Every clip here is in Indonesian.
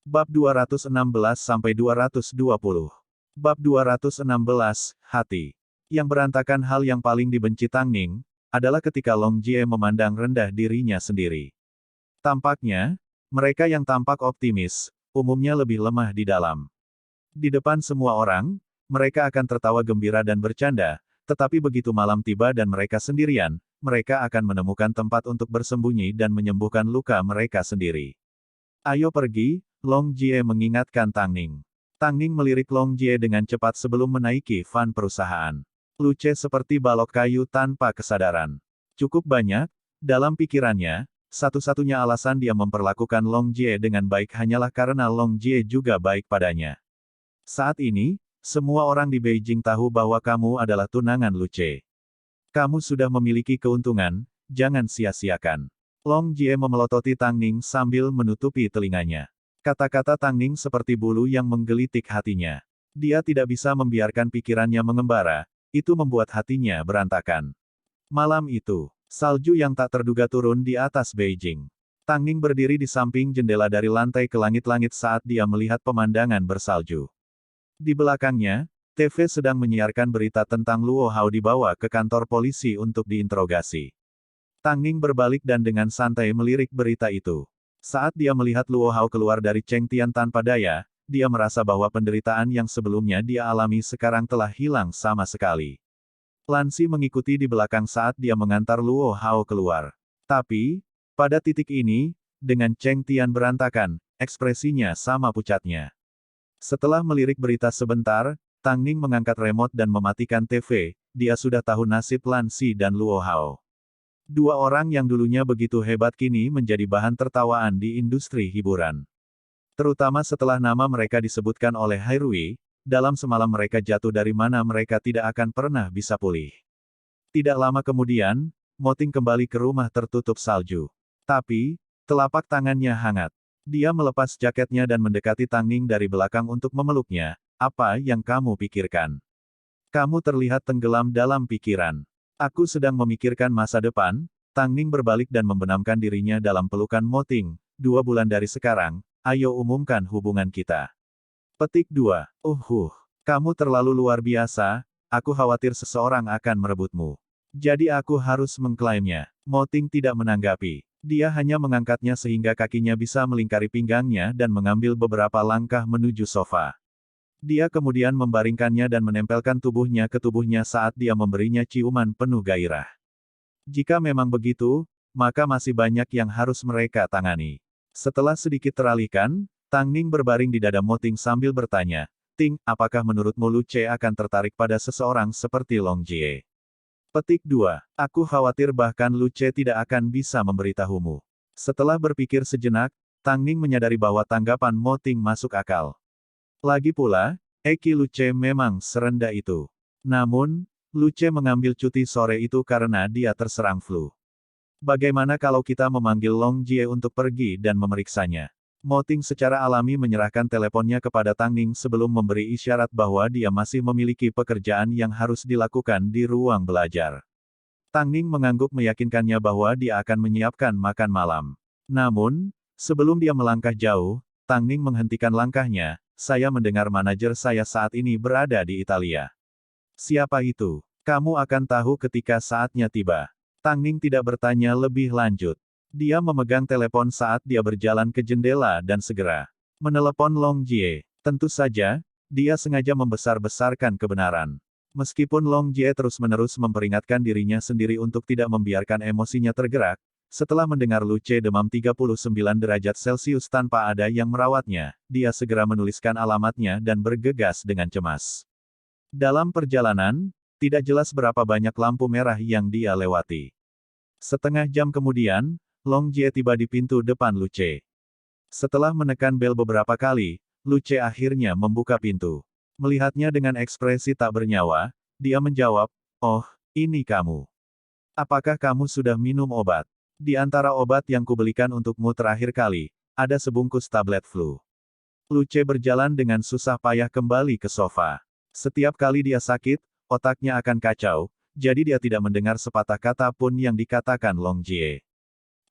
Bab 216-220. Bab 216, Hati. Yang berantakan hal yang paling dibenci Tang Ning, adalah ketika Long Jie memandang rendah dirinya sendiri. Tampaknya, mereka yang tampak optimis, umumnya lebih lemah di dalam. Di depan semua orang, mereka akan tertawa gembira dan bercanda, tetapi begitu malam tiba dan mereka sendirian, mereka akan menemukan tempat untuk bersembunyi dan menyembuhkan luka mereka sendiri. Ayo pergi, Long Jie mengingatkan Tang Ning. Tang Ning melirik Long Jie dengan cepat sebelum menaiki van perusahaan. Luce seperti balok kayu tanpa kesadaran. Cukup banyak, dalam pikirannya, satu-satunya alasan dia memperlakukan Long Jie dengan baik hanyalah karena Long Jie juga baik padanya. Saat ini, semua orang di Beijing tahu bahwa kamu adalah tunangan Luce. Kamu sudah memiliki keuntungan, jangan sia-siakan. Long Jie memelototi Tang Ning sambil menutupi telinganya. Kata-kata Tang Ning seperti bulu yang menggelitik hatinya. Dia tidak bisa membiarkan pikirannya mengembara, itu membuat hatinya berantakan. Malam itu, salju yang tak terduga turun di atas Beijing. Tang Ning berdiri di samping jendela dari lantai ke langit-langit saat dia melihat pemandangan bersalju. Di belakangnya, TV sedang menyiarkan berita tentang Luo Hao dibawa ke kantor polisi untuk diinterogasi. Tang Ning berbalik dan dengan santai melirik berita itu. Saat dia melihat Luo Hao keluar dari Cheng Tian tanpa daya, dia merasa bahwa penderitaan yang sebelumnya dia alami sekarang telah hilang sama sekali. Lan Xi mengikuti di belakang saat dia mengantar Luo Hao keluar. Tapi, pada titik ini, dengan Cheng Tian berantakan, ekspresinya sama pucatnya. Setelah melirik berita sebentar, Tang Ning mengangkat remote dan mematikan TV, dia sudah tahu nasib Lan Xi dan Luo Hao. Dua orang yang dulunya begitu hebat kini menjadi bahan tertawaan di industri hiburan. Terutama setelah nama mereka disebutkan oleh Hai Rui, dalam semalam mereka jatuh dari mana mereka tidak akan pernah bisa pulih. Tidak lama kemudian, Mo Ting kembali ke rumah tertutup salju. Tapi, telapak tangannya hangat. Dia melepas jaketnya dan mendekati Tang Ning dari belakang untuk memeluknya. Apa yang kamu pikirkan? Kamu terlihat tenggelam dalam pikiran. Aku sedang memikirkan masa depan. Tang Ning berbalik dan membenamkan dirinya dalam pelukan Mo Ting. 2 bulan dari sekarang, ayo umumkan hubungan kita. Petik 2. Kamu terlalu luar biasa, aku khawatir seseorang akan merebutmu. Jadi aku harus mengklaimnya. Mo Ting tidak menanggapi. Dia hanya mengangkatnya sehingga kakinya bisa melingkari pinggangnya dan mengambil beberapa langkah menuju sofa. Dia kemudian membaringkannya dan menempelkan tubuhnya ke tubuhnya saat dia memberinya ciuman penuh gairah. Jika memang begitu, maka masih banyak yang harus mereka tangani. Setelah sedikit teralihkan, Tang Ning berbaring di dada Mo Ting sambil bertanya, Ting, apakah menurutmu Luce akan tertarik pada seseorang seperti Long Jie? Petik 2. Aku khawatir bahkan Luce tidak akan bisa memberitahumu. Setelah berpikir sejenak, Tang Ning menyadari bahwa tanggapan Mo Ting masuk akal. Lagi pula, EQ Luce memang serendah itu. Namun, Luce mengambil cuti sore itu karena dia terserang flu. Bagaimana kalau kita memanggil Long Jie untuk pergi dan memeriksanya? Mo Ting secara alami menyerahkan teleponnya kepada Tang Ning sebelum memberi isyarat bahwa dia masih memiliki pekerjaan yang harus dilakukan di ruang belajar. Tang Ning mengangguk meyakinkannya bahwa dia akan menyiapkan makan malam. Namun, sebelum dia melangkah jauh, Tang Ning menghentikan langkahnya. Saya mendengar manajer saya saat ini berada di Italia. Siapa itu? Kamu akan tahu ketika saatnya tiba. Tang Ning tidak bertanya lebih lanjut. Dia memegang telepon saat dia berjalan ke jendela dan segera menelepon Long Jie. Tentu saja, dia sengaja membesar-besarkan kebenaran. Meskipun Long Jie terus-menerus memperingatkan dirinya sendiri untuk tidak membiarkan emosinya tergerak, setelah mendengar Luce demam 39 derajat Celcius tanpa ada yang merawatnya, dia segera menuliskan alamatnya dan bergegas dengan cemas. Dalam perjalanan, tidak jelas berapa banyak lampu merah yang dia lewati. Setengah jam kemudian, Long Jie tiba di pintu depan Luce. Setelah menekan bel beberapa kali, Luce akhirnya membuka pintu. Melihatnya dengan ekspresi tak bernyawa, dia menjawab, "Oh, ini kamu. Apakah kamu sudah minum obat? Di antara obat yang kubelikan untukmu terakhir kali, ada sebungkus tablet flu." Luce berjalan dengan susah payah kembali ke sofa. Setiap kali dia sakit, otaknya akan kacau, jadi dia tidak mendengar sepatah kata pun yang dikatakan Long Jie.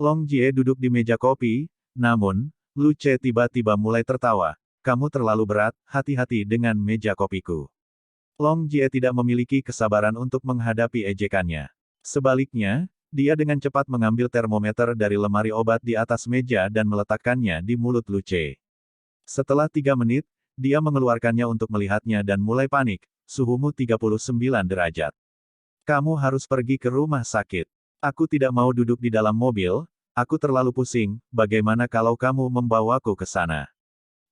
Long Jie duduk di meja kopi, namun, Lu Che tiba-tiba mulai tertawa. Kamu terlalu berat, hati-hati dengan meja kopiku. Long Jie tidak memiliki kesabaran untuk menghadapi ejekannya. Sebaliknya, dia dengan cepat mengambil termometer dari lemari obat di atas meja dan meletakkannya di mulut Lu Che. Setelah 3 menit, dia mengeluarkannya untuk melihatnya dan mulai panik. Suhumu 39 derajat. Kamu harus pergi ke rumah sakit. Aku tidak mau duduk di dalam mobil, aku terlalu pusing, bagaimana kalau kamu membawaku ke sana?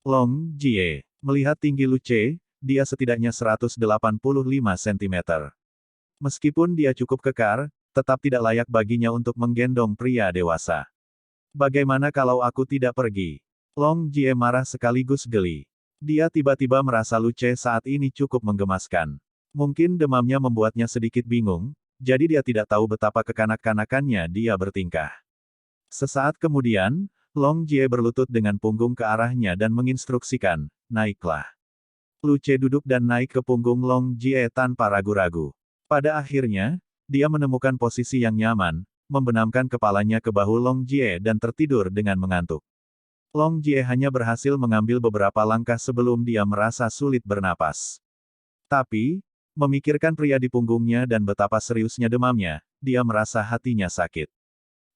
Long Jie melihat tinggi Lu Che, dia setidaknya 185 cm. Meskipun dia cukup kekar, tetap tidak layak baginya untuk menggendong pria dewasa. Bagaimana kalau aku tidak pergi? Long Jie marah sekaligus geli. Dia tiba-tiba merasa Lu Che saat ini cukup menggemaskan. Mungkin demamnya membuatnya sedikit bingung, jadi dia tidak tahu betapa kekanak-kanakannya dia bertingkah. Sesaat kemudian, Long Jie berlutut dengan punggung ke arahnya dan menginstruksikan, naiklah. Lu Che duduk dan naik ke punggung Long Jie tanpa ragu-ragu. Pada akhirnya, dia menemukan posisi yang nyaman, membenamkan kepalanya ke bahu Long Jie dan tertidur dengan mengantuk. Long Jie hanya berhasil mengambil beberapa langkah sebelum dia merasa sulit bernapas. Tapi, memikirkan pria di punggungnya dan betapa seriusnya demamnya, dia merasa hatinya sakit.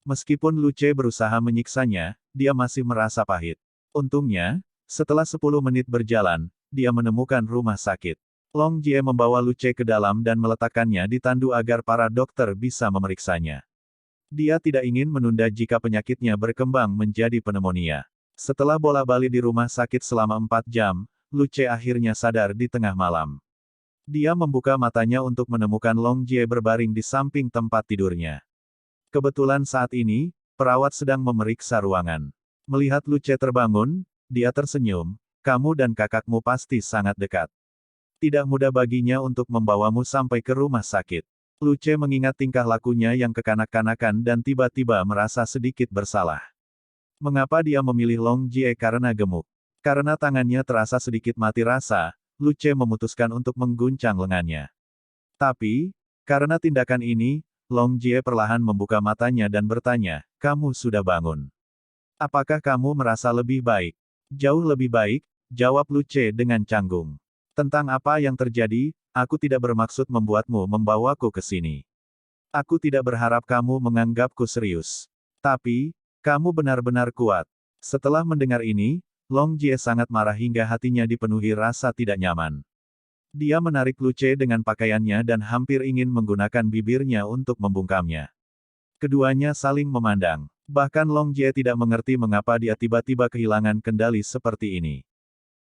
Meskipun Lu Che berusaha menyiksanya, dia masih merasa pahit. Untungnya, setelah 10 menit berjalan, dia menemukan rumah sakit. Long Jie membawa Lu Che ke dalam dan meletakkannya di tandu agar para dokter bisa memeriksanya. Dia tidak ingin menunda jika penyakitnya berkembang menjadi pneumonia. Setelah bola-balik di rumah sakit selama 4 jam, Lu Che akhirnya sadar di tengah malam. Dia membuka matanya untuk menemukan Long Jie berbaring di samping tempat tidurnya. Kebetulan saat ini, perawat sedang memeriksa ruangan. Melihat Lu Che terbangun, dia tersenyum, kamu dan kakakmu pasti sangat dekat. Tidak mudah baginya untuk membawamu sampai ke rumah sakit. Lu Che mengingat tingkah lakunya yang kekanak-kanakan dan tiba-tiba merasa sedikit bersalah. Mengapa dia memilih Long Jie karena gemuk? Karena tangannya terasa sedikit mati rasa, Lu Che memutuskan untuk mengguncang lengannya. Tapi, karena tindakan ini, Long Jie perlahan membuka matanya dan bertanya, kamu sudah bangun. Apakah kamu merasa lebih baik? Jauh lebih baik, jawab Lu Che dengan canggung. Tentang apa yang terjadi, aku tidak bermaksud membuatmu membawaku ke sini. Aku tidak berharap kamu menganggapku serius. Tapi, kamu benar-benar kuat. Setelah mendengar ini, Long Jie sangat marah hingga hatinya dipenuhi rasa tidak nyaman. Dia menarik Lu Che dengan pakaiannya dan hampir ingin menggunakan bibirnya untuk membungkamnya. Keduanya saling memandang. Bahkan Long Jie tidak mengerti mengapa dia tiba-tiba kehilangan kendali seperti ini.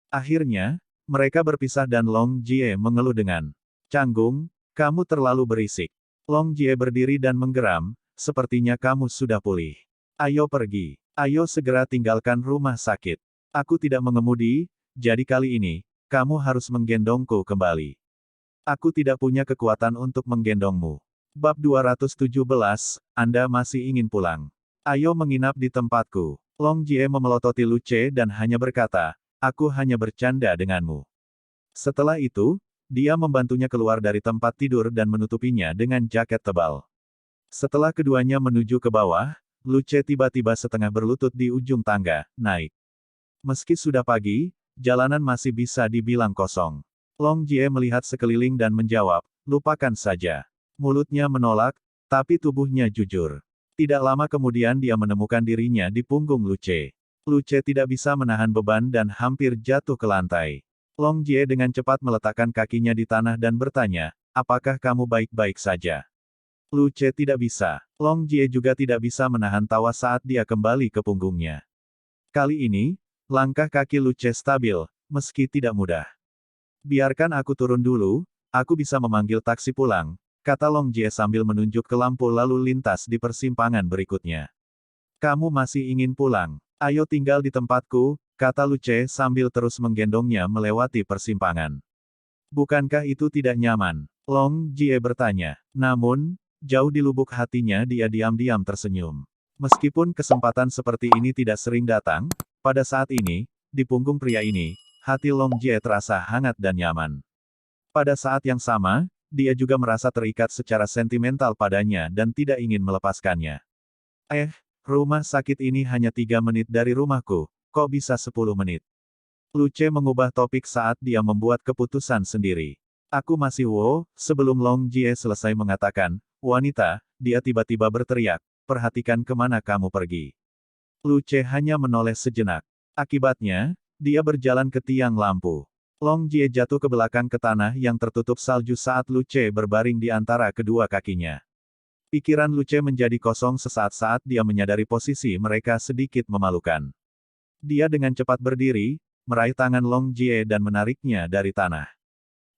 Akhirnya, mereka berpisah dan Long Jie mengeluh dengan canggung, kamu terlalu berisik. Long Jie berdiri dan menggeram, sepertinya kamu sudah pulih. Ayo pergi. Ayo segera tinggalkan rumah sakit. Aku tidak mengemudi, jadi kali ini, kamu harus menggendongku kembali. Aku tidak punya kekuatan untuk menggendongmu. Bab 217, Anda masih ingin pulang. Ayo menginap di tempatku. Long Jie memelototi Lu Che dan hanya berkata, aku hanya bercanda denganmu. Setelah itu, dia membantunya keluar dari tempat tidur dan menutupinya dengan jaket tebal. Setelah keduanya menuju ke bawah, Lu Che tiba-tiba setengah berlutut di ujung tangga, naik. Meski sudah pagi, jalanan masih bisa dibilang kosong. Long Jie melihat sekeliling dan menjawab, lupakan saja. Mulutnya menolak, tapi tubuhnya jujur. Tidak lama kemudian dia menemukan dirinya di punggung Lu Che. Lu Che tidak bisa menahan beban dan hampir jatuh ke lantai. Long Jie dengan cepat meletakkan kakinya di tanah dan bertanya, apakah kamu baik-baik saja? Lu Che tidak bisa. Long Jie juga tidak bisa menahan tawa saat dia kembali ke punggungnya. Kali ini, langkah kaki Lu Che stabil, meski tidak mudah. Biarkan aku turun dulu, aku bisa memanggil taksi pulang, kata Long Jie sambil menunjuk ke lampu lalu lintas di persimpangan berikutnya. Kamu masih ingin pulang? Ayo tinggal di tempatku, kata Lu Che sambil terus menggendongnya melewati persimpangan. Bukankah itu tidak nyaman? Long Jie bertanya. Namun, jauh di lubuk hatinya dia diam-diam tersenyum. Meskipun kesempatan seperti ini tidak sering datang, pada saat ini, di punggung pria ini, hati Long Jie terasa hangat dan nyaman. Pada saat yang sama, dia juga merasa terikat secara sentimental padanya dan tidak ingin melepaskannya. Rumah sakit ini hanya 3 menit dari rumahku. Kok bisa 10 menit? Luce mengubah topik saat dia membuat keputusan sendiri. Aku masih sebelum Long Jie selesai mengatakan, wanita, dia tiba-tiba berteriak, perhatikan kemana kamu pergi. Luce hanya menoleh sejenak. Akibatnya, dia berjalan ke tiang lampu. Long Jie jatuh ke belakang ke tanah yang tertutup salju saat Luce berbaring di antara kedua kakinya. Pikiran Luce menjadi kosong sesaat saat dia menyadari posisi mereka sedikit memalukan. Dia dengan cepat berdiri, meraih tangan Long Jie dan menariknya dari tanah.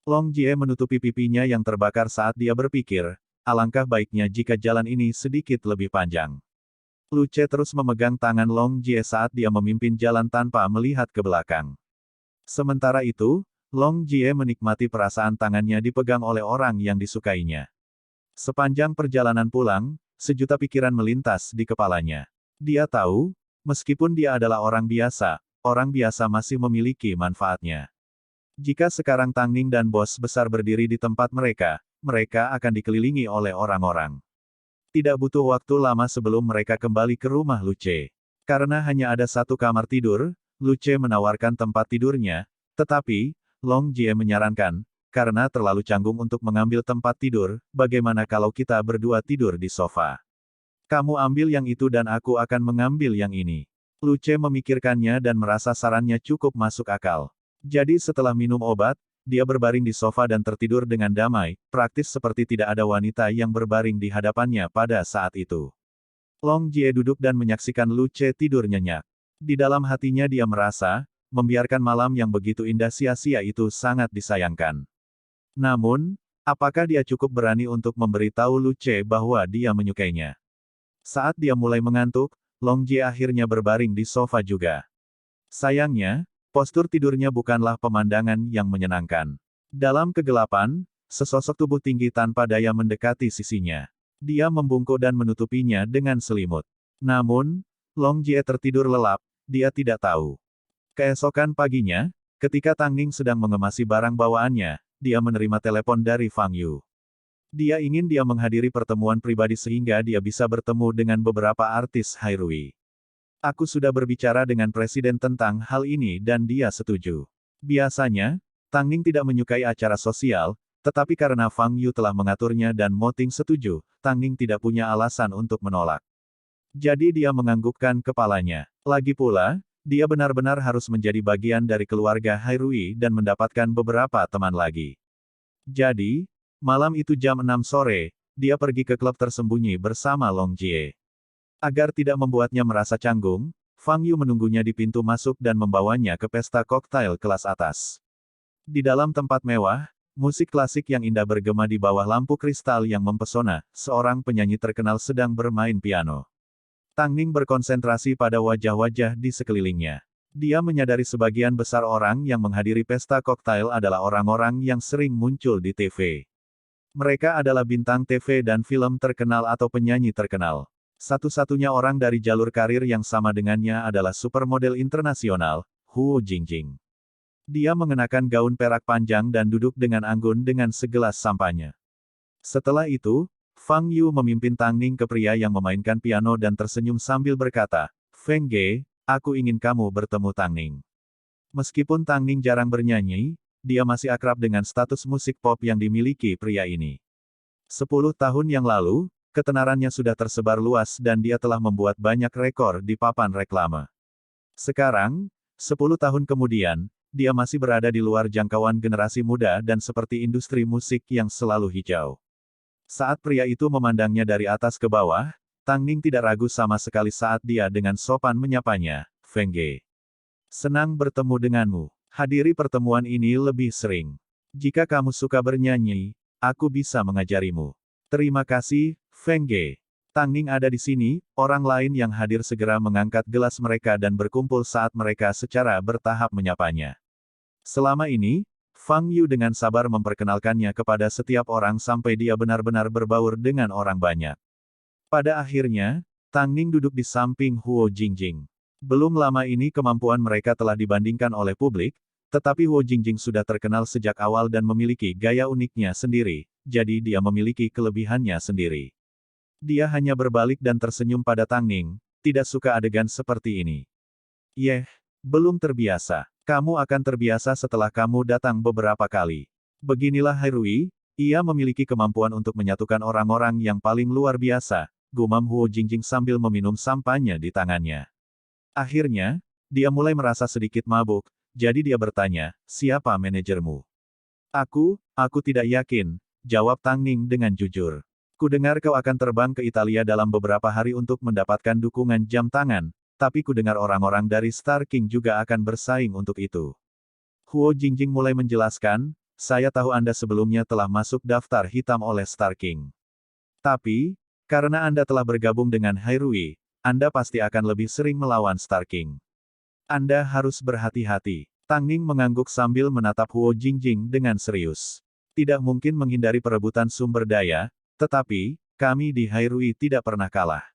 Long Jie menutupi pipinya yang terbakar saat dia berpikir, alangkah baiknya jika jalan ini sedikit lebih panjang. Luce terus memegang tangan Long Jie saat dia memimpin jalan tanpa melihat ke belakang. Sementara itu, Long Jie menikmati perasaan tangannya dipegang oleh orang yang disukainya. Sepanjang perjalanan pulang, sejuta pikiran melintas di kepalanya. Dia tahu, meskipun dia adalah orang biasa masih memiliki manfaatnya. Jika sekarang Tang Ning dan bos besar berdiri di tempat mereka, mereka akan dikelilingi oleh orang-orang. Tidak butuh waktu lama sebelum mereka kembali ke rumah Luce. Karena hanya ada satu kamar tidur, Luce menawarkan tempat tidurnya, tetapi, Long Jie menyarankan, karena terlalu canggung untuk mengambil tempat tidur, bagaimana kalau kita berdua tidur di sofa? Kamu ambil yang itu dan aku akan mengambil yang ini. Luce memikirkannya dan merasa sarannya cukup masuk akal. Jadi setelah minum obat, dia berbaring di sofa dan tertidur dengan damai, praktis seperti tidak ada wanita yang berbaring di hadapannya pada saat itu. Long Jie duduk dan menyaksikan Luce tidur nyenyak. Di dalam hatinya dia merasa, membiarkan malam yang begitu indah sia-sia itu sangat disayangkan. Namun, apakah dia cukup berani untuk memberitahu Luce bahwa dia menyukainya? Saat dia mulai mengantuk, Long Jie akhirnya berbaring di sofa juga. Sayangnya, postur tidurnya bukanlah pemandangan yang menyenangkan. Dalam kegelapan, sesosok tubuh tinggi tanpa daya mendekati sisinya. Dia membungkuk dan menutupinya dengan selimut. Namun, Long Jie tertidur lelap, dia tidak tahu. Keesokan paginya, ketika Tang Ning sedang mengemasi barang bawaannya, dia menerima telepon dari Fang Yu. Dia ingin dia menghadiri pertemuan pribadi sehingga dia bisa bertemu dengan beberapa artis Hairui. Aku sudah berbicara dengan presiden tentang hal ini dan dia setuju. Biasanya, Tang Ning tidak menyukai acara sosial, tetapi karena Fang Yu telah mengaturnya dan Mo Ting setuju, Tang Ning tidak punya alasan untuk menolak. Jadi dia menganggukkan kepalanya. Lagi pula, dia benar-benar harus menjadi bagian dari keluarga Hairui dan mendapatkan beberapa teman lagi. Jadi, malam itu jam 6 sore, dia pergi ke klub tersembunyi bersama Long Jie. Agar tidak membuatnya merasa canggung, Fang Yu menunggunya di pintu masuk dan membawanya ke pesta koktail kelas atas. Di dalam tempat mewah, musik klasik yang indah bergema di bawah lampu kristal yang mempesona, seorang penyanyi terkenal sedang bermain piano. Tang Ning berkonsentrasi pada wajah-wajah di sekelilingnya. Dia menyadari sebagian besar orang yang menghadiri pesta koktail adalah orang-orang yang sering muncul di TV. Mereka adalah bintang TV dan film terkenal atau penyanyi terkenal. Satu-satunya orang dari jalur karir yang sama dengannya adalah supermodel internasional, Huo Jingjing. Dia mengenakan gaun perak panjang dan duduk dengan anggun dengan segelas sampahnya. Setelah itu, Fang Yu memimpin Tang Ning ke pria yang memainkan piano dan tersenyum sambil berkata, Feng Ge, aku ingin kamu bertemu Tang Ning. Meskipun Tang Ning jarang bernyanyi, dia masih akrab dengan status musik pop yang dimiliki pria ini. 10 tahun yang lalu, ketenarannya sudah tersebar luas dan dia telah membuat banyak rekor di papan reklame. Sekarang, 10 tahun kemudian, dia masih berada di luar jangkauan generasi muda dan seperti industri musik yang selalu hijau. Saat pria itu memandangnya dari atas ke bawah, Tang Ning tidak ragu sama sekali saat dia dengan sopan menyapanya, Feng Ge. Senang bertemu denganmu. Hadiri pertemuan ini lebih sering. Jika kamu suka bernyanyi, aku bisa mengajarimu. Terima kasih, Feng Ge. Tang Ning ada di sini, orang lain yang hadir segera mengangkat gelas mereka dan berkumpul saat mereka secara bertahap menyapanya. Selama ini, Fang Yu dengan sabar memperkenalkannya kepada setiap orang sampai dia benar-benar berbaur dengan orang banyak. Pada akhirnya, Tang Ning duduk di samping Huo Jingjing. Belum lama ini kemampuan mereka telah dibandingkan oleh publik, tetapi Huo Jingjing sudah terkenal sejak awal dan memiliki gaya uniknya sendiri, jadi dia memiliki kelebihannya sendiri. Dia hanya berbalik dan tersenyum pada Tang Ning, tidak suka adegan seperti ini. Yeh, Belum terbiasa. Kamu akan terbiasa setelah kamu datang beberapa kali. Beginilah Hairui, ia memiliki kemampuan untuk menyatukan orang-orang yang paling luar biasa, gumam Huo Jingjing sambil meminum sampannya di tangannya. Akhirnya, dia mulai merasa sedikit mabuk, jadi dia bertanya, siapa manajermu? Aku tidak yakin, jawab Tang Ning dengan jujur. Kudengar kau akan terbang ke Italia dalam beberapa hari untuk mendapatkan dukungan jam tangan, tapi kudengar orang-orang dari Star King juga akan bersaing untuk itu. Huo Jingjing mulai menjelaskan, saya tahu Anda sebelumnya telah masuk daftar hitam oleh Star King. Tapi, karena Anda telah bergabung dengan Hairui, Anda pasti akan lebih sering melawan Star King. Anda harus berhati-hati. Tang Ning mengangguk sambil menatap Huo Jingjing dengan serius. Tidak mungkin menghindari perebutan sumber daya, tetapi, kami di Hairui tidak pernah kalah.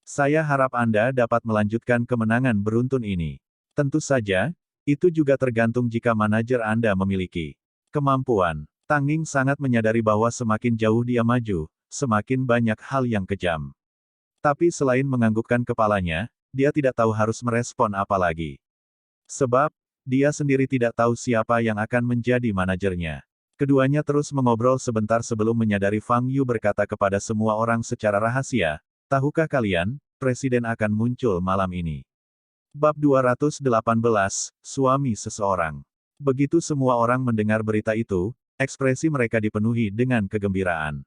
Saya harap Anda dapat melanjutkan kemenangan beruntun ini. Tentu saja, itu juga tergantung jika manajer Anda memiliki kemampuan. Tang Ning sangat menyadari bahwa semakin jauh dia maju, semakin banyak hal yang kejam. Tapi selain menganggukkan kepalanya, dia tidak tahu harus merespon apa lagi. Sebab, dia sendiri tidak tahu siapa yang akan menjadi manajernya. Keduanya terus mengobrol sebentar sebelum menyadari Fang Yu berkata kepada semua orang secara rahasia, tahukah kalian, Presiden akan muncul malam ini. Bab 218, Suami Seseorang. Begitu semua orang mendengar berita itu, ekspresi mereka dipenuhi dengan kegembiraan.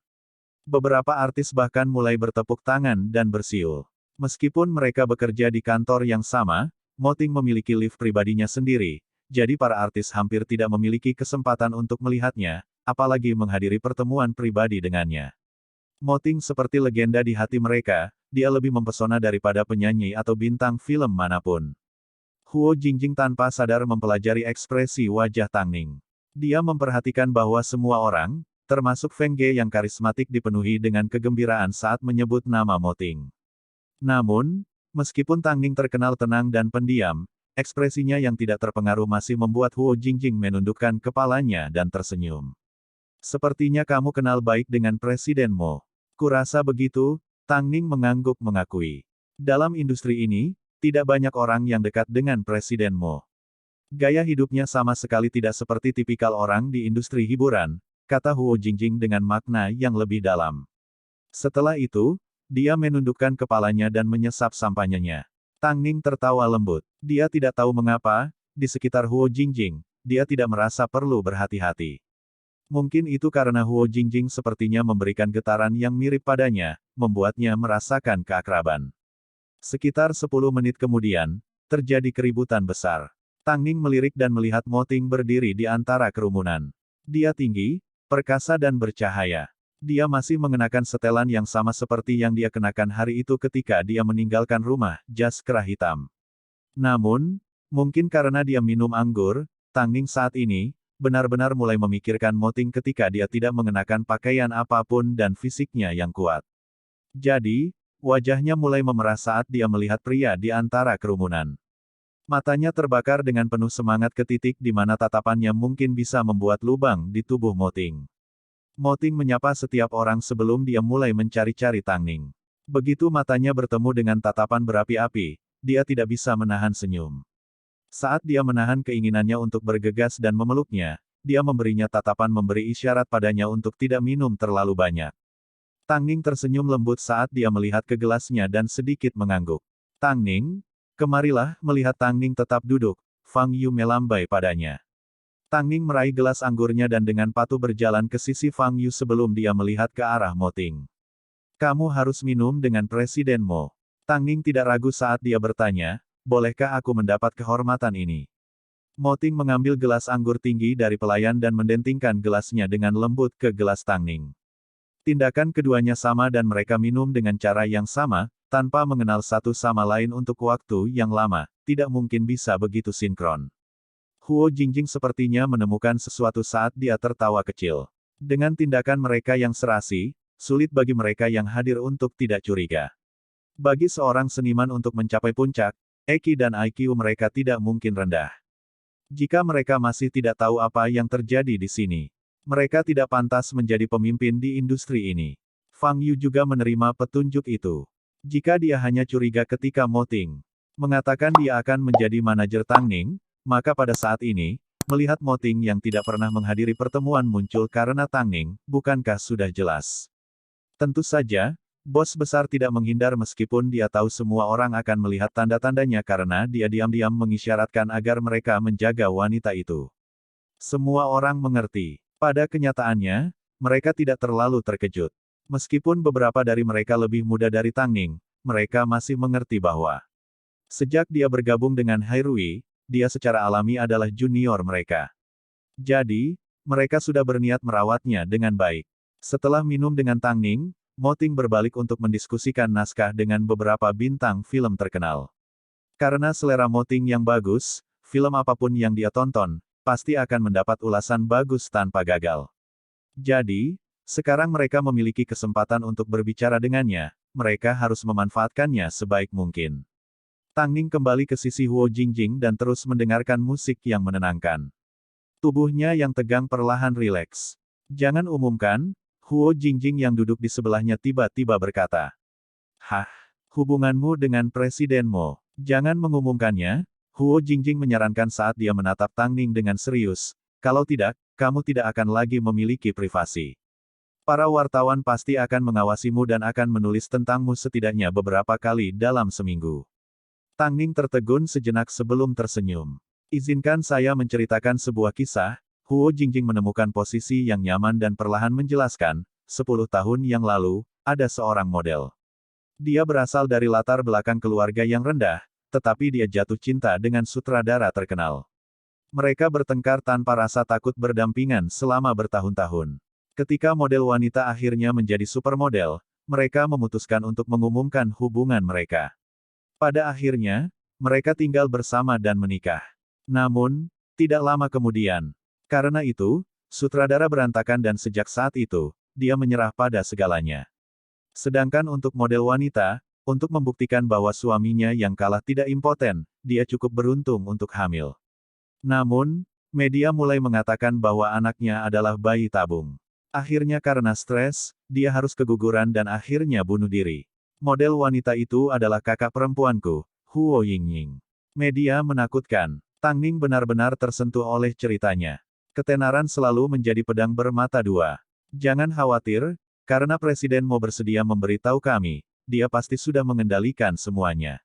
Beberapa artis bahkan mulai bertepuk tangan dan bersiul. Meskipun mereka bekerja di kantor yang sama, Mo Ting memiliki lift pribadinya sendiri, jadi para artis hampir tidak memiliki kesempatan untuk melihatnya, apalagi menghadiri pertemuan pribadi dengannya. Mo Ting seperti legenda di hati mereka, dia lebih mempesona daripada penyanyi atau bintang film manapun. Huo Jingjing tanpa sadar mempelajari ekspresi wajah Tang Ning. Dia memperhatikan bahwa semua orang, termasuk Feng Ge yang karismatik dipenuhi dengan kegembiraan saat menyebut nama Mo Ting. Namun, meskipun Tang Ning terkenal tenang dan pendiam, ekspresinya yang tidak terpengaruh masih membuat Huo Jingjing menundukkan kepalanya dan tersenyum. Sepertinya kamu kenal baik dengan Presiden Mo. Kurasa begitu, Tang Ning mengangguk mengakui. Dalam industri ini, tidak banyak orang yang dekat dengan Presiden Mo. Gaya hidupnya sama sekali tidak seperti tipikal orang di industri hiburan, kata Huo Jingjing dengan makna yang lebih dalam. Setelah itu, dia menundukkan kepalanya dan menyesap sampanyanya. Tang Ning tertawa lembut. Dia tidak tahu mengapa, di sekitar Huo Jingjing, dia tidak merasa perlu berhati-hati. Mungkin itu karena Huo Jingjing sepertinya memberikan getaran yang mirip padanya, membuatnya merasakan keakraban. Sekitar 10 menit kemudian, terjadi keributan besar. Tang Ning melirik dan melihat Mo Ting berdiri di antara kerumunan. Dia tinggi, perkasa dan bercahaya. Dia masih mengenakan setelan yang sama seperti yang dia kenakan hari itu ketika dia meninggalkan rumah, jas kerah hitam. Namun, mungkin karena dia minum anggur, Tang Ning saat ini, benar-benar mulai memikirkan Mo Ting ketika dia tidak mengenakan pakaian apapun dan fisiknya yang kuat. Jadi, wajahnya mulai memerah saat dia melihat pria di antara kerumunan. Matanya terbakar dengan penuh semangat ke titik di mana tatapannya mungkin bisa membuat lubang di tubuh Mo Ting. Mo Ting menyapa setiap orang sebelum dia mulai mencari-cari Tang Ning. Begitu matanya bertemu dengan tatapan berapi-api, dia tidak bisa menahan senyum. Saat dia menahan keinginannya untuk bergegas dan memeluknya, dia memberinya tatapan memberi isyarat padanya untuk tidak minum terlalu banyak. Tang Ning tersenyum lembut saat dia melihat ke gelasnya dan sedikit mengangguk. Tang Ning, kemarilah. Melihat Tang Ning tetap duduk, Fang Yu melambai padanya. Tang Ning meraih gelas anggurnya dan dengan patuh berjalan ke sisi Fang Yu sebelum dia melihat ke arah Mo Ting. Kamu harus minum dengan Presiden Mo. Tang Ning tidak ragu saat dia bertanya, bolehkah aku mendapat kehormatan ini? Mo Ting mengambil gelas anggur tinggi dari pelayan dan mendentingkan gelasnya dengan lembut ke gelas Tang Ning. Tindakan keduanya sama dan mereka minum dengan cara yang sama, tanpa mengenal satu sama lain untuk waktu yang lama, tidak mungkin bisa begitu sinkron. Huo Jingjing sepertinya menemukan sesuatu saat dia tertawa kecil. Dengan tindakan mereka yang serasi, sulit bagi mereka yang hadir untuk tidak curiga. Bagi seorang seniman untuk mencapai puncak, EQ dan IQ mereka tidak mungkin rendah. Jika mereka masih tidak tahu apa yang terjadi di sini, mereka tidak pantas menjadi pemimpin di industri ini. Fang Yu juga menerima petunjuk itu. Jika dia hanya curiga ketika Mo Ting Mengatakan dia akan menjadi manajer Tangning, maka pada saat ini, melihat Mo Ting yang tidak pernah menghadiri pertemuan muncul karena Tangning, bukankah sudah jelas? Tentu saja, bos besar tidak menghindar meskipun dia tahu semua orang akan melihat tanda-tandanya karena dia diam-diam mengisyaratkan agar mereka menjaga wanita itu. Semua orang mengerti. Pada kenyataannya, mereka tidak terlalu terkejut. Meskipun beberapa dari mereka lebih muda dari Tangning, mereka masih mengerti bahwa sejak dia bergabung dengan Hairui, dia secara alami adalah junior mereka. Jadi, mereka sudah berniat merawatnya dengan baik. Setelah minum dengan Tangning, Mo Ting berbalik untuk mendiskusikan naskah dengan beberapa bintang film terkenal. Karena selera Mo Ting yang bagus, film apapun yang dia tonton, pasti akan mendapat ulasan bagus tanpa gagal. Jadi, sekarang mereka memiliki kesempatan untuk berbicara dengannya, mereka harus memanfaatkannya sebaik mungkin. Tangning kembali ke sisi Huo Jingjing dan terus mendengarkan musik yang menenangkan. Tubuhnya yang tegang perlahan rileks. Jangan umumkan, Huo Jingjing yang duduk di sebelahnya tiba-tiba berkata. Hah, hubunganmu dengan Presiden Mo. Jangan mengumumkannya, Huo Jingjing menyarankan saat dia menatap Tangning dengan serius. Kalau tidak, kamu tidak akan lagi memiliki privasi. Para wartawan pasti akan mengawasimu dan akan menulis tentangmu setidaknya beberapa kali dalam seminggu. Tangning tertegun sejenak sebelum tersenyum. Izinkan saya menceritakan sebuah kisah. Huo Jingjing menemukan posisi yang nyaman dan perlahan menjelaskan, 10 tahun yang lalu, ada seorang model. Dia berasal dari latar belakang keluarga yang rendah, tetapi dia jatuh cinta dengan sutradara terkenal. Mereka bertengkar tanpa rasa takut berdampingan selama bertahun-tahun. Ketika model wanita akhirnya menjadi supermodel, mereka memutuskan untuk mengumumkan hubungan mereka. Pada akhirnya, mereka tinggal bersama dan menikah. Namun, tidak lama kemudian. Karena itu, sutradara berantakan dan sejak saat itu, dia menyerah pada segalanya. Sedangkan untuk model wanita, untuk membuktikan bahwa suaminya yang kalah tidak impoten, dia cukup beruntung untuk hamil. Namun, media mulai mengatakan bahwa anaknya adalah bayi tabung. Akhirnya karena stres, dia harus keguguran dan akhirnya bunuh diri. Model wanita itu adalah kakak perempuanku, Huo Yingying. Media menakutkan. Tangning benar-benar tersentuh oleh ceritanya. Ketenaran selalu menjadi pedang bermata dua. Jangan khawatir, karena Presiden Mo bersedia memberitahu kami, dia pasti sudah mengendalikan semuanya.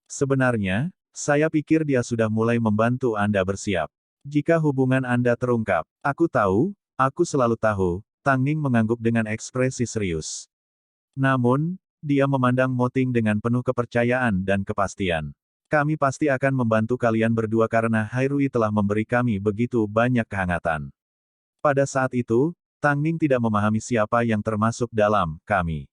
Sebenarnya, saya pikir dia sudah mulai membantu Anda bersiap. Jika hubungan Anda terungkap, aku selalu tahu, Tangning mengangguk dengan ekspresi serius. Namun, dia memandang Mo Ting dengan penuh kepercayaan dan kepastian. Kami pasti akan membantu kalian berdua karena Hairui telah memberi kami begitu banyak kehangatan. Pada saat itu, Tangning tidak memahami siapa yang termasuk dalam kami.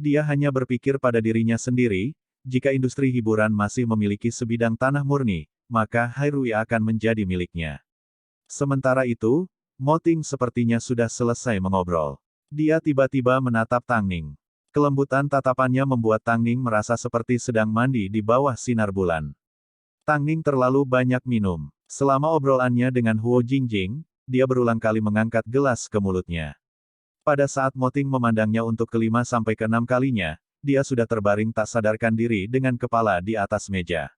Dia hanya berpikir pada dirinya sendiri, jika industri hiburan masih memiliki sebidang tanah murni, maka Hairui akan menjadi miliknya. Sementara itu, Mo Ting sepertinya sudah selesai mengobrol. Dia tiba-tiba menatap Tangning. Kelembutan tatapannya membuat Tangning merasa seperti sedang mandi di bawah sinar bulan. Tangning terlalu banyak minum. Selama obrolannya dengan Huo Jingjing, dia berulang kali mengangkat gelas ke mulutnya. Pada saat Mo Ting memandangnya untuk kelima sampai keenam kalinya, dia sudah terbaring tak sadarkan diri dengan kepala di atas meja.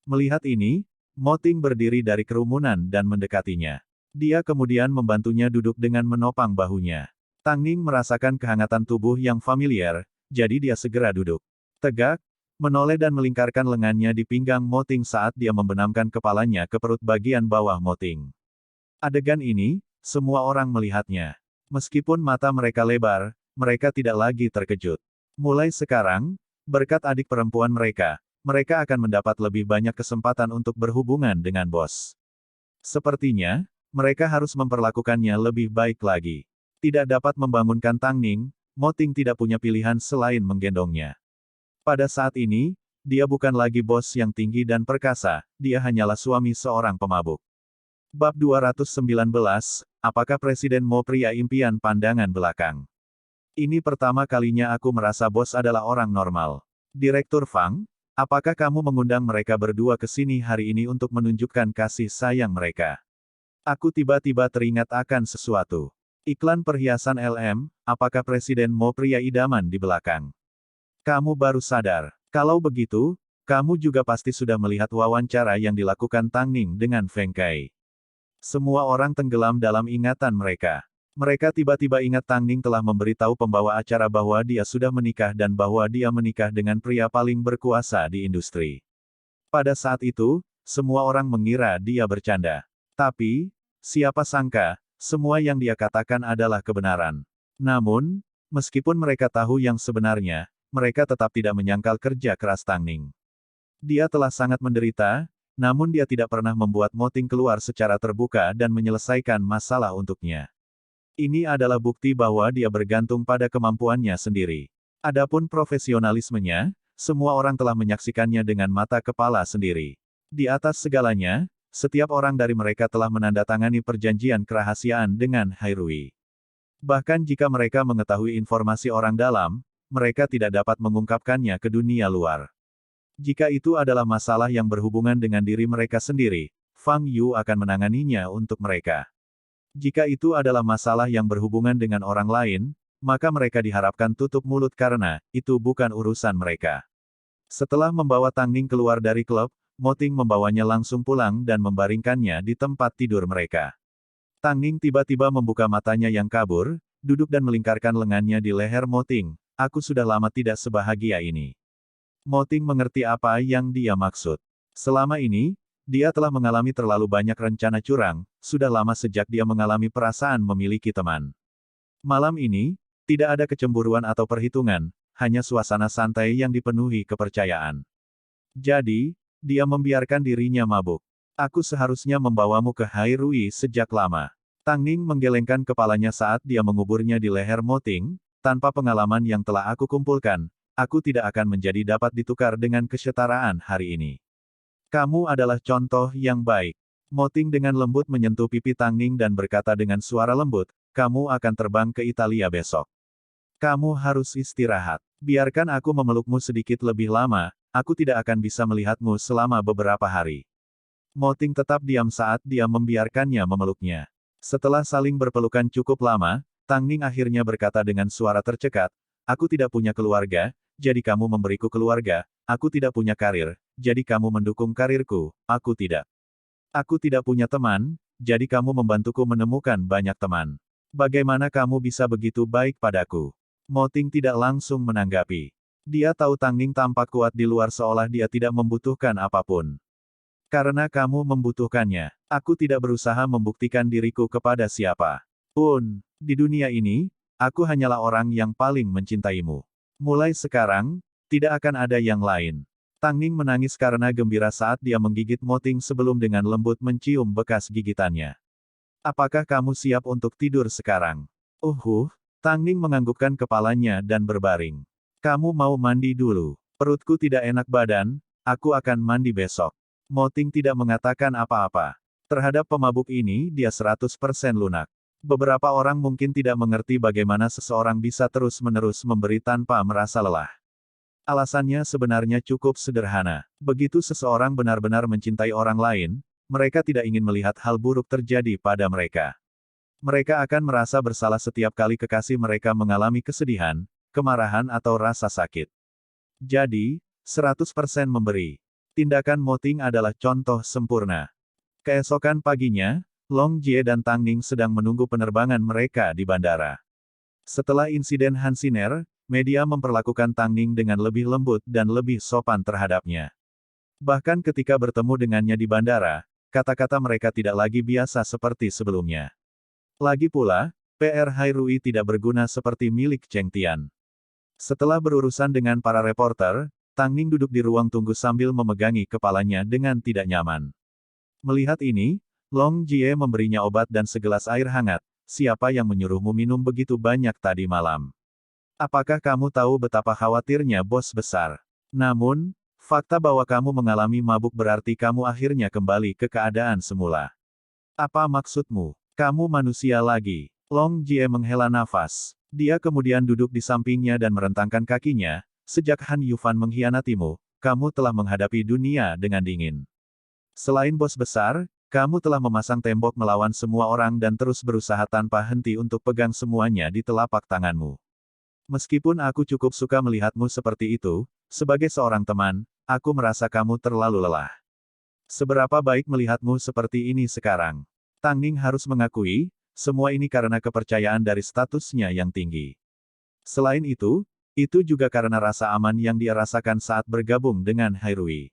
Melihat ini, Mo Ting berdiri dari kerumunan dan mendekatinya. Dia kemudian membantunya duduk dengan menopang bahunya. Tangning merasakan kehangatan tubuh yang familiar, jadi dia segera duduk. Tegak, menoleh dan melingkarkan lengannya di pinggang Mo Ting saat dia membenamkan kepalanya ke perut bagian bawah Mo Ting. Adegan ini, semua orang melihatnya. Meskipun mata mereka lebar, mereka tidak lagi terkejut. Mulai sekarang, berkat adik perempuan mereka, mereka akan mendapat lebih banyak kesempatan untuk berhubungan dengan bos. Sepertinya, mereka harus memperlakukannya lebih baik lagi. Tidak dapat membangunkan Tangning, Mo Ting tidak punya pilihan selain menggendongnya. Pada saat ini, dia bukan lagi bos yang tinggi dan perkasa, dia hanyalah suami seorang pemabuk. Bab 219, apakah Presiden Mo pria impian pandangan belakang? Ini pertama kalinya aku merasa bos adalah orang normal. Direktur Fang, apakah kamu mengundang mereka berdua ke sini hari ini untuk menunjukkan kasih sayang mereka? Aku tiba-tiba teringat akan sesuatu. Iklan perhiasan LM, apakah Presiden Mo pria idaman di belakang? Kamu baru sadar. Kalau begitu, Kamu juga pasti sudah melihat wawancara yang dilakukan Tang Ning dengan Feng Kai. Semua orang tenggelam dalam ingatan mereka. Mereka tiba-tiba ingat Tang Ning telah memberitahu pembawa acara bahwa dia sudah menikah dan bahwa dia menikah dengan pria paling berkuasa di industri. Pada saat itu, semua orang mengira dia bercanda. Tapi, siapa sangka, semua yang dia katakan adalah kebenaran. Namun, meskipun mereka tahu yang sebenarnya, mereka tetap tidak menyangkal kerja keras Tang Ning. Dia telah sangat menderita, namun dia tidak pernah membuat Mo Ting keluar secara terbuka dan menyelesaikan masalah untuknya. Ini adalah bukti bahwa dia bergantung pada kemampuannya sendiri. Adapun profesionalismenya, semua orang telah menyaksikannya dengan mata kepala sendiri. Di atas segalanya, setiap orang dari mereka telah menandatangani perjanjian kerahasiaan dengan Hairui. Bahkan jika mereka mengetahui informasi orang dalam, mereka tidak dapat mengungkapkannya ke dunia luar. Jika itu adalah masalah yang berhubungan dengan diri mereka sendiri, Fang Yu akan menanganinya untuk mereka. Jika itu adalah masalah yang berhubungan dengan orang lain, maka mereka diharapkan tutup mulut karena itu bukan urusan mereka. Setelah membawa Tang Ning keluar dari klub, Mo Ting membawanya langsung pulang dan membaringkannya di tempat tidur mereka. Tang Ning tiba-tiba membuka matanya yang kabur, duduk dan melingkarkan lengannya di leher Mo Ting. Aku sudah lama tidak sebahagia ini. Mo Ting mengerti apa yang dia maksud. Selama ini, dia telah mengalami terlalu banyak rencana curang, sudah lama sejak dia mengalami perasaan memiliki teman. Malam ini, tidak ada kecemburuan atau perhitungan, hanya suasana santai yang dipenuhi kepercayaan. Jadi, dia membiarkan dirinya mabuk. Aku seharusnya membawamu ke Hairui sejak lama. Tang Ning menggelengkan kepalanya saat dia menguburnya di leher Mo Ting. Tanpa pengalaman yang telah aku kumpulkan, aku tidak akan menjadi dapat ditukar dengan kesetaraan hari ini. Kamu adalah contoh yang baik. Mo Ting dengan lembut menyentuh pipi Tang Ning dan berkata dengan suara lembut, kamu akan terbang ke Italia besok. Kamu harus istirahat. Biarkan aku memelukmu sedikit lebih lama, aku tidak akan bisa melihatmu selama beberapa hari. Mo Ting tetap diam saat dia membiarkannya memeluknya. Setelah saling berpelukan cukup lama, Tang Ning akhirnya berkata dengan suara tercekat, aku tidak punya keluarga, jadi kamu memberiku keluarga, aku tidak punya karir, jadi kamu mendukung karirku, aku tidak. Aku tidak punya teman, jadi kamu membantuku menemukan banyak teman. Bagaimana kamu bisa begitu baik padaku? Mo Ting tidak langsung menanggapi. Dia tahu Tang Ning tampak kuat di luar seolah dia tidak membutuhkan apapun. Karena kamu membutuhkannya, aku tidak berusaha membuktikan diriku kepada siapa pun. Di dunia ini, aku hanyalah orang yang paling mencintaimu. Mulai sekarang, tidak akan ada yang lain. Tang Ning menangis karena gembira saat dia menggigit Mo Ting sebelum dengan lembut mencium bekas gigitannya. Apakah kamu siap untuk tidur sekarang? Tang Ning menganggukkan kepalanya dan berbaring. Kamu mau mandi dulu? Perutku tidak enak badan, aku akan mandi besok. Mo Ting tidak mengatakan apa-apa. Terhadap pemabuk ini dia 100% lunak. Beberapa orang mungkin tidak mengerti bagaimana seseorang bisa terus-menerus memberi tanpa merasa lelah. Alasannya sebenarnya cukup sederhana. Begitu seseorang benar-benar mencintai orang lain, mereka tidak ingin melihat hal buruk terjadi pada mereka. Mereka akan merasa bersalah setiap kali kekasih mereka mengalami kesedihan, kemarahan atau rasa sakit. Jadi, 100% memberi. Tindakan Mo Ting adalah contoh sempurna. Keesokan paginya, Long Jie dan Tang Ning sedang menunggu penerbangan mereka di bandara. Setelah insiden Hansiner, media memperlakukan Tang Ning dengan lebih lembut dan lebih sopan terhadapnya. Bahkan ketika bertemu dengannya di bandara, kata-kata mereka tidak lagi biasa seperti sebelumnya. Lagi pula, PR Hairui tidak berguna seperti milik Cheng Tian. Setelah berurusan dengan para reporter, Tang Ning duduk di ruang tunggu sambil memegangi kepalanya dengan tidak nyaman. Melihat ini, Long Jie memberinya obat dan segelas air hangat. Siapa yang menyuruhmu minum begitu banyak tadi malam? Apakah kamu tahu betapa khawatirnya bos besar? Namun, fakta bahwa kamu mengalami mabuk berarti kamu akhirnya kembali ke keadaan semula. Apa maksudmu? Kamu manusia lagi. Long Jie menghela nafas. Dia kemudian duduk di sampingnya dan merentangkan kakinya. Sejak Han Yufan mengkhianatimu, kamu telah menghadapi dunia dengan dingin. Selain bos besar, kamu telah memasang tembok melawan semua orang dan terus berusaha tanpa henti untuk pegang semuanya di telapak tanganmu. Meskipun aku cukup suka melihatmu seperti itu, sebagai seorang teman, aku merasa kamu terlalu lelah. Seberapa baik melihatmu seperti ini sekarang. Tang Ning harus mengakui, semua ini karena kepercayaan dari statusnya yang tinggi. Selain itu juga karena rasa aman yang dia rasakan saat bergabung dengan Hairui.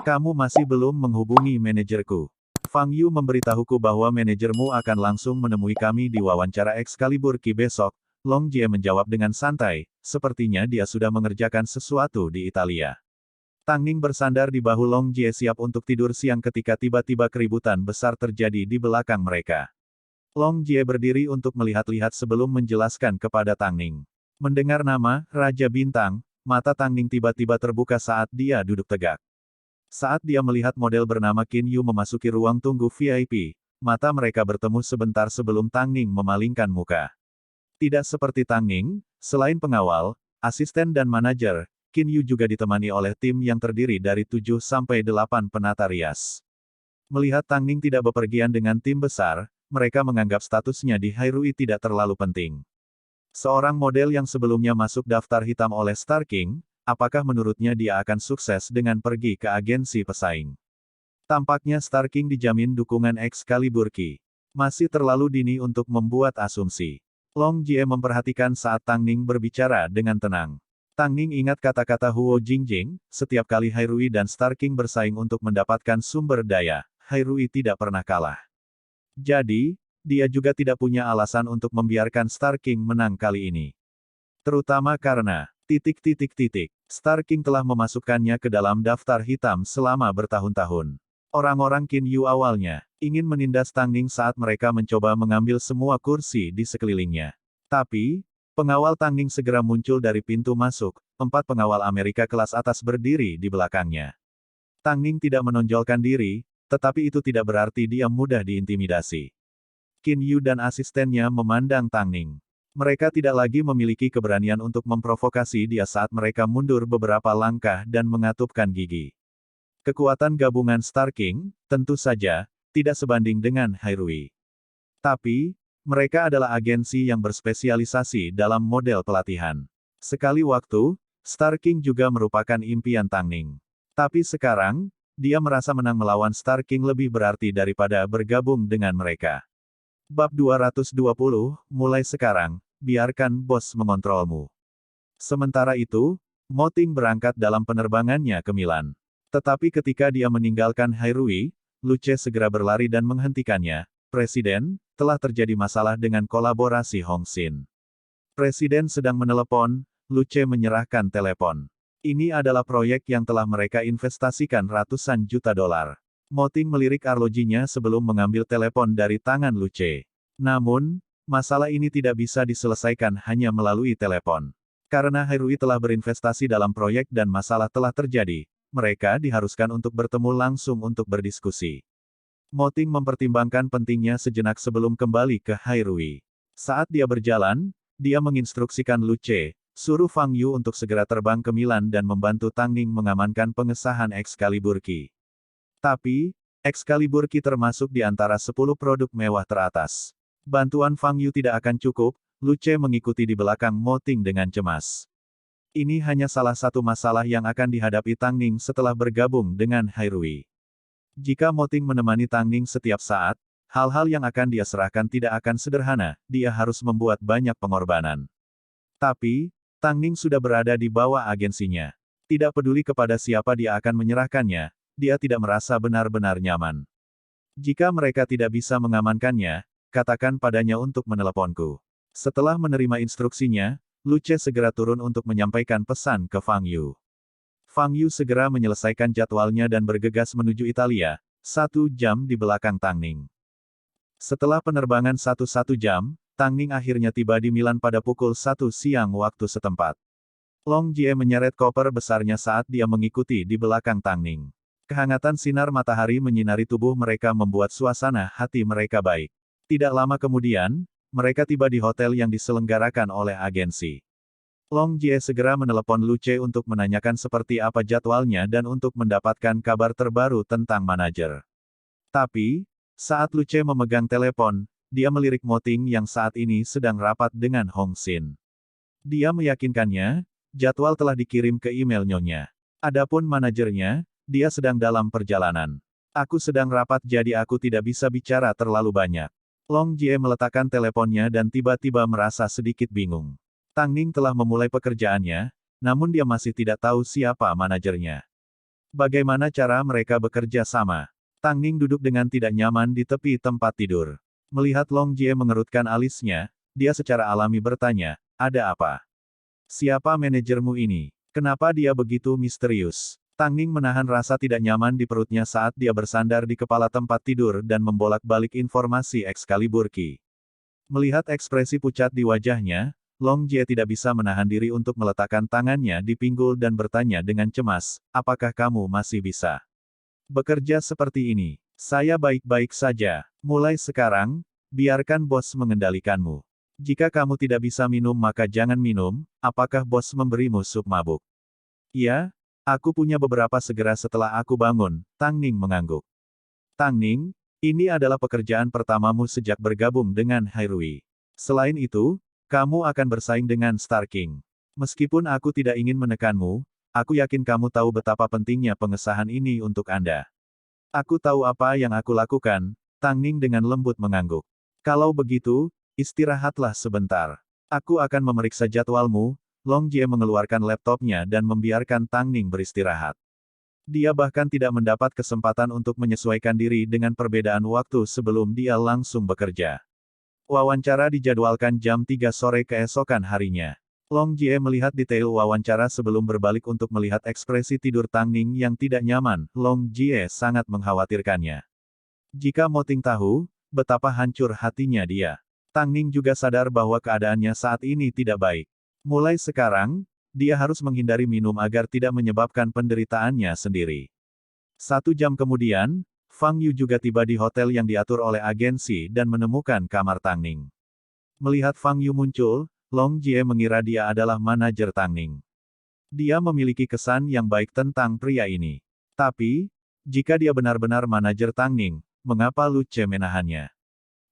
Kamu masih belum menghubungi manajerku. Fang Yu memberitahuku bahwa manajermu akan langsung menemui kami di wawancara Excalibur Ki besok. Long Jie menjawab dengan santai, sepertinya dia sudah mengerjakan sesuatu di Italia. Tang Ning bersandar di bahu Long Jie siap untuk tidur siang ketika tiba-tiba keributan besar terjadi di belakang mereka. Long Jie berdiri untuk melihat-lihat sebelum menjelaskan kepada Tang Ning. Mendengar nama Raja Bintang, mata Tang Ning tiba-tiba terbuka saat dia duduk tegak. Saat dia melihat model bernama Qin Yu memasuki ruang tunggu VIP, mata mereka bertemu sebentar sebelum Tang Ning memalingkan muka. Tidak seperti Tang Ning, selain pengawal, asisten dan manajer, Qin Yu juga ditemani oleh tim yang terdiri dari 7-8 penata rias. Melihat Tang Ning tidak bepergian dengan tim besar, mereka menganggap statusnya di Hairui tidak terlalu penting. Seorang model yang sebelumnya masuk daftar hitam oleh Star King, apakah menurutnya dia akan sukses dengan pergi ke agensi pesaing? Tampaknya Star King dijamin dukungan Excalibur Ki. Masih terlalu dini untuk membuat asumsi. Long Jie memperhatikan saat Tang Ning berbicara dengan tenang. Tang Ning ingat kata-kata Huo Jingjing, setiap kali Hairui dan Star King bersaing untuk mendapatkan sumber daya, Hairui tidak pernah kalah. Jadi, dia juga tidak punya alasan untuk membiarkan Star King menang kali ini. Terutama karena, Star King telah memasukkannya ke dalam daftar hitam selama bertahun-tahun. Orang-orang Qin Yu awalnya, ingin menindas Tang Ning saat mereka mencoba mengambil semua kursi di sekelilingnya. Tapi, pengawal Tang Ning segera muncul dari pintu masuk, 4 pengawal Amerika kelas atas berdiri di belakangnya. Tang Ning tidak menonjolkan diri, tetapi itu tidak berarti dia mudah diintimidasi. Qin Yu dan asistennya memandang Tang Ning. Mereka tidak lagi memiliki keberanian untuk memprovokasi dia saat mereka mundur beberapa langkah dan mengatupkan gigi. Kekuatan gabungan Star King, tentu saja, tidak sebanding dengan Hairui. Tapi, mereka adalah agensi yang berspesialisasi dalam model pelatihan. Sekali waktu, Star King juga merupakan impian Tang Ning. Tapi sekarang, dia merasa menang melawan Star King lebih berarti daripada bergabung dengan mereka. Bab 220, mulai sekarang, biarkan bos mengontrolmu. Sementara itu, Mo Ting berangkat dalam penerbangannya ke Milan. Tetapi ketika dia meninggalkan Hairui, Luce segera berlari dan menghentikannya. Presiden, telah terjadi masalah dengan kolaborasi Hong Xin. Presiden sedang menelepon, Luce menyerahkan telepon. Ini adalah proyek yang telah mereka investasikan ratusan juta dolar. Mo Ting melirik arlojinya sebelum mengambil telepon dari tangan Luce. Namun, masalah ini tidak bisa diselesaikan hanya melalui telepon. Karena Hairui telah berinvestasi dalam proyek dan masalah telah terjadi, mereka diharuskan untuk bertemu langsung untuk berdiskusi. Mo Ting mempertimbangkan pentingnya sejenak sebelum kembali ke Hairui. Saat dia berjalan, dia menginstruksikan Luce, suruh Fang Yu untuk segera terbang ke Milan dan membantu Tang Ning mengamankan pengesahan Excalibur Ki. Tapi, Excalibur Ki termasuk di antara 10 produk mewah teratas. Bantuan Fang Yu tidak akan cukup, Luce mengikuti di belakang Mo Ting dengan cemas. Ini hanya salah satu masalah yang akan dihadapi Tang Ning setelah bergabung dengan Hairui. Jika Mo Ting menemani Tang Ning setiap saat, hal-hal yang akan dia serahkan tidak akan sederhana, dia harus membuat banyak pengorbanan. Tapi, Tang Ning sudah berada di bawah agensinya. Tidak peduli kepada siapa dia akan menyerahkannya, dia tidak merasa benar-benar nyaman. Jika mereka tidak bisa mengamankannya, katakan padanya untuk meneleponku. Setelah menerima instruksinya, Luce segera turun untuk menyampaikan pesan ke Fang Yu. Fang Yu segera menyelesaikan jadwalnya dan bergegas menuju Italia, 1 jam di belakang Tang Ning. Setelah penerbangan 1 jam, Tang Ning akhirnya tiba di Milan pada pukul 1 siang waktu setempat. Long Jie menyeret koper besarnya saat dia mengikuti di belakang Tang Ning. Kehangatan sinar matahari menyinari tubuh mereka membuat suasana hati mereka baik. Tidak lama kemudian, mereka tiba di hotel yang diselenggarakan oleh agensi. Long Jie segera menelepon Luce untuk menanyakan seperti apa jadwalnya dan untuk mendapatkan kabar terbaru tentang manajer. Tapi, saat Luce memegang telepon, dia melirik Mo Ting yang saat ini sedang rapat dengan Hong Xin. Dia meyakinkannya, jadwal telah dikirim ke email nyonya. Adapun manajernya, dia sedang dalam perjalanan. Aku sedang rapat jadi aku tidak bisa bicara terlalu banyak. Long Jie meletakkan teleponnya dan tiba-tiba merasa sedikit bingung. Tang Ning telah memulai pekerjaannya, namun dia masih tidak tahu siapa manajernya. Bagaimana cara mereka bekerja sama? Tang Ning duduk dengan tidak nyaman di tepi tempat tidur. Melihat Long Jie mengerutkan alisnya, dia secara alami bertanya, ada apa? Siapa manajermu ini? Kenapa dia begitu misterius? Tang Ning menahan rasa tidak nyaman di perutnya saat dia bersandar di kepala tempat tidur dan membolak-balik informasi Excalibur Key. Melihat ekspresi pucat di wajahnya, Long Jie tidak bisa menahan diri untuk meletakkan tangannya di pinggul dan bertanya dengan cemas, apakah kamu masih bisa bekerja seperti ini? Saya baik-baik saja. Mulai sekarang, biarkan bos mengendalikanmu. Jika kamu tidak bisa minum maka jangan minum, apakah bos memberimu sup mabuk? Iya, aku punya beberapa segera setelah aku bangun, Tang Ning mengangguk. Tang Ning, ini adalah pekerjaan pertamamu sejak bergabung dengan Hairui. Selain itu, kamu akan bersaing dengan Star King. Meskipun aku tidak ingin menekanmu, aku yakin kamu tahu betapa pentingnya pengesahan ini untuk Anda. Aku tahu apa yang aku lakukan, Tang Ning dengan lembut mengangguk. Kalau begitu, istirahatlah sebentar. Aku akan memeriksa jadwalmu. Long Jie mengeluarkan laptopnya dan membiarkan Tang Ning beristirahat. Dia bahkan tidak mendapat kesempatan untuk menyesuaikan diri dengan perbedaan waktu sebelum dia langsung bekerja. Wawancara dijadwalkan jam 3 sore keesokan harinya. Long Jie melihat detail wawancara sebelum berbalik untuk melihat ekspresi tidur Tang Ning yang tidak nyaman. Long Jie sangat mengkhawatirkannya. Jika Mo Ting tahu betapa hancur hatinya dia. Tang Ning juga sadar bahwa keadaannya saat ini tidak baik. Mulai sekarang, dia harus menghindari minum agar tidak menyebabkan penderitaannya sendiri. 1 jam kemudian, Fang Yu juga tiba di hotel yang diatur oleh agensi dan menemukan kamar Tang Ning. Melihat Fang Yu muncul, Long Jie mengira dia adalah manajer Tang Ning. Dia memiliki kesan yang baik tentang pria ini. Tapi, jika dia benar-benar manajer Tang Ning, mengapa Lu Ce menahannya?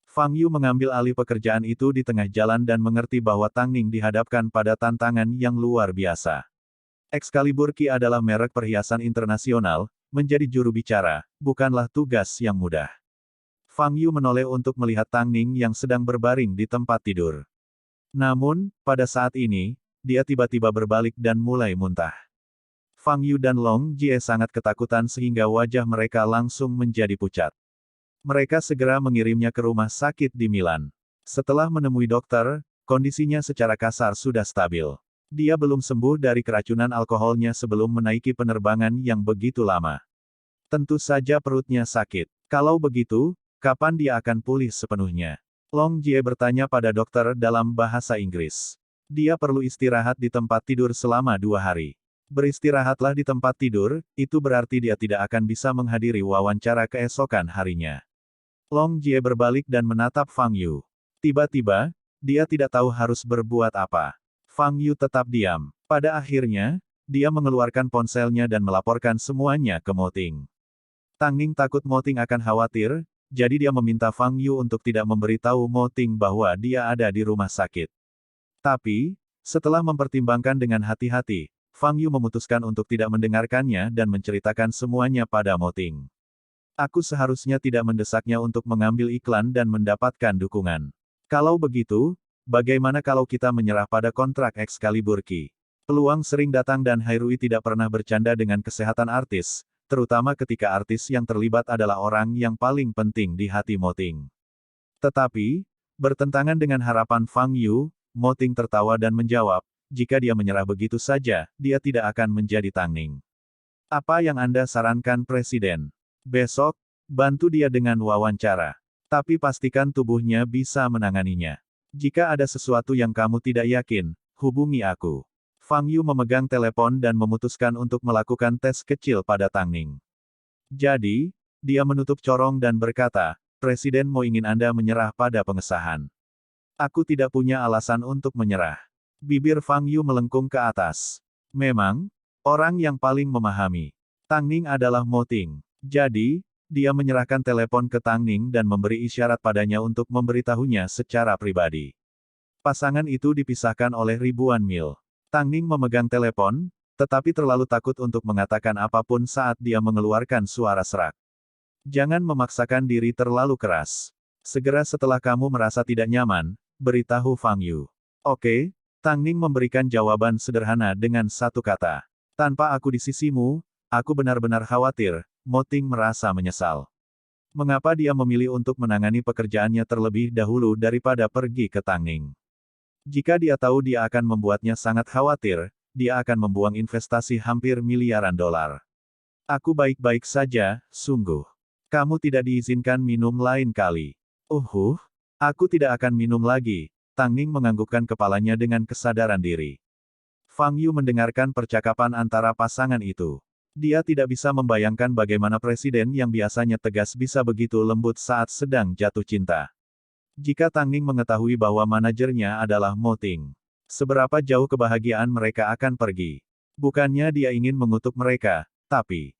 Fang Yu mengambil alih pekerjaan itu di tengah jalan dan mengerti bahwa Tang Ning dihadapkan pada tantangan yang luar biasa. Excalibur Key adalah merek perhiasan internasional, menjadi juru bicara, bukanlah tugas yang mudah. Fang Yu menoleh untuk melihat Tang Ning yang sedang berbaring di tempat tidur. Namun, pada saat ini, dia tiba-tiba berbalik dan mulai muntah. Fang Yu dan Long Jie sangat ketakutan sehingga wajah mereka langsung menjadi pucat. Mereka segera mengirimnya ke rumah sakit di Milan. Setelah menemui dokter, kondisinya secara kasar sudah stabil. Dia belum sembuh dari keracunan alkoholnya sebelum menaiki penerbangan yang begitu lama. Tentu saja perutnya sakit. Kalau begitu, kapan dia akan pulih sepenuhnya? Long Jie bertanya pada dokter dalam bahasa Inggris. Dia perlu istirahat di tempat tidur selama 2 hari. Beristirahatlah di tempat tidur, itu berarti dia tidak akan bisa menghadiri wawancara keesokan harinya. Long Jie berbalik dan menatap Fang Yu. Tiba-tiba, dia tidak tahu harus berbuat apa. Fang Yu tetap diam. Pada akhirnya, dia mengeluarkan ponselnya dan melaporkan semuanya ke Mo Ting. Tang Ning takut Mo Ting akan khawatir, jadi dia meminta Fang Yu untuk tidak memberitahu Mo Ting bahwa dia ada di rumah sakit. Tapi, setelah mempertimbangkan dengan hati-hati, Fang Yu memutuskan untuk tidak mendengarkannya dan menceritakan semuanya pada Mo Ting. Aku seharusnya tidak mendesaknya untuk mengambil iklan dan mendapatkan dukungan. Kalau begitu, bagaimana kalau kita menyerah pada kontrak Excalibur Key? Peluang sering datang dan Hairui tidak pernah bercanda dengan kesehatan artis, terutama ketika artis yang terlibat adalah orang yang paling penting di hati Mo Ting. Tetapi, bertentangan dengan harapan Fang Yu, Mo Ting tertawa dan menjawab, jika dia menyerah begitu saja, dia tidak akan menjadi Tang Ning. Apa yang Anda sarankan Presiden? Besok, bantu dia dengan wawancara. Tapi pastikan tubuhnya bisa menanganinya. Jika ada sesuatu yang kamu tidak yakin, hubungi aku. Fang Yu memegang telepon dan memutuskan untuk melakukan tes kecil pada Tang Ning. Jadi, dia menutup corong dan berkata, Presiden mau ingin Anda menyerah pada pengesahan. Aku tidak punya alasan untuk menyerah. Bibir Fang Yu melengkung ke atas. Memang, orang yang paling memahami Tang Ning adalah Mo Ting. Jadi, dia menyerahkan telepon ke Tang Ning dan memberi isyarat padanya untuk memberitahunya secara pribadi. Pasangan itu dipisahkan oleh ribuan mil. Tang Ning memegang telepon, tetapi terlalu takut untuk mengatakan apapun saat dia mengeluarkan suara serak. Jangan memaksakan diri terlalu keras. Segera setelah kamu merasa tidak nyaman, beritahu Fang Yu. Oke, Tang Ning memberikan jawaban sederhana dengan satu kata. Tanpa aku di sisimu, aku benar-benar khawatir. Mo Ting merasa menyesal. Mengapa dia memilih untuk menangani pekerjaannya terlebih dahulu daripada pergi ke Tang Ning? Jika dia tahu dia akan membuatnya sangat khawatir, dia akan membuang investasi hampir miliaran dolar. Aku baik-baik saja, sungguh. Kamu tidak diizinkan minum lain kali. Aku tidak akan minum lagi. Tang Ning menganggukkan kepalanya dengan kesadaran diri. Fang Yu mendengarkan percakapan antara pasangan itu. Dia tidak bisa membayangkan bagaimana presiden yang biasanya tegas bisa begitu lembut saat sedang jatuh cinta. Jika Tang Ning mengetahui bahwa manajernya adalah Mo Ting, seberapa jauh kebahagiaan mereka akan pergi. Bukannya dia ingin mengutuk mereka, tapi